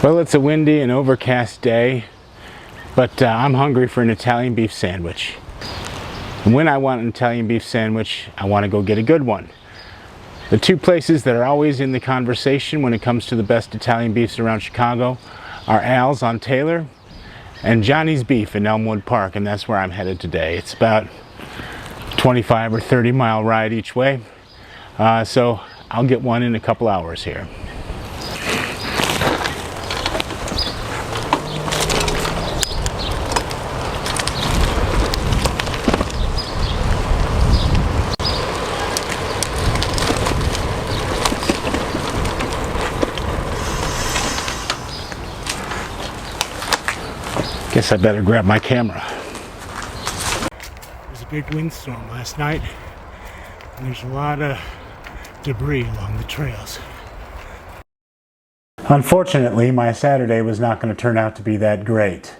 Well, it's a windy and overcast day, but I'm hungry for an Italian beef sandwich. And when I want an Italian beef sandwich, I want to go get a good one. The two places that are always in the conversation when it comes to the best Italian beefs around Chicago are Al's on Taylor and Johnny's Beef in Elmwood Park, and that's where I'm headed today. It's about 25 or 30 mile ride each way, so I'll get one in a couple hours here. Guess I better grab my camera. There was a big windstorm last night, and there's a lot of debris along the trails. Unfortunately, my Saturday was not going to turn out to be that great.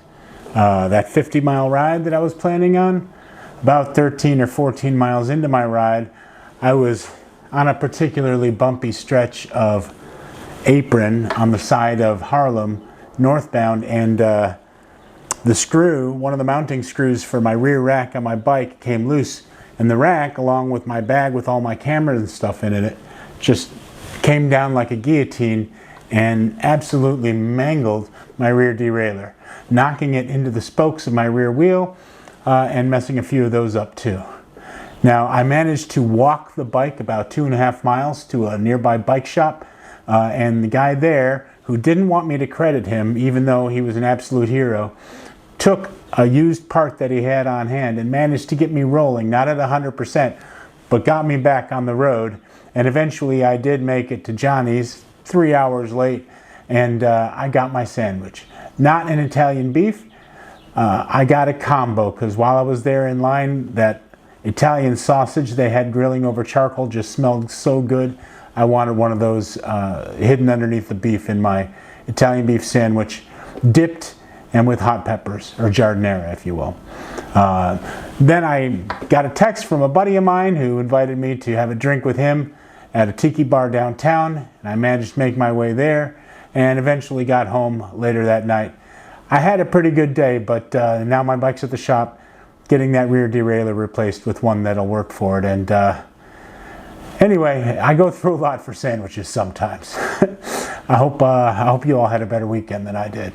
That 50-mile ride that I was planning on, about 13 or 14 miles into my ride, I was on a particularly bumpy stretch of apron on the side of Harlem, northbound, and the screw, one of the mounting screws for my rear rack on my bike, came loose, and the rack, along with my bag with all my cameras and stuff in it, just came down like a guillotine and absolutely mangled my rear derailleur, knocking it into the spokes of my rear wheel and messing a few of those up too. Now, I managed to walk the bike about 2.5 miles to a nearby bike shop, and the guy there, who didn't want me to credit him, even though he was an absolute hero, took a used part that he had on hand and managed to get me rolling, not at 100%, but got me back on the road. And eventually I did make it to Johnny's 3 hours late, and I got my sandwich. Not an Italian beef, I got a combo, because while I was there in line, that Italian sausage they had grilling over charcoal just smelled so good. I wanted one of those hidden underneath the beef in my Italian beef sandwich, dipped and with hot peppers, or giardiniera, if you will. Then I got a text from a buddy of mine who invited me to have a drink with him at a tiki bar downtown, and I managed to make my way there and eventually got home later that night. I had a pretty good day, but now my bike's at the shop getting that rear derailleur replaced with one that'll work for it. And anyway, I go through a lot for sandwiches sometimes. I hope you all had a better weekend than I did.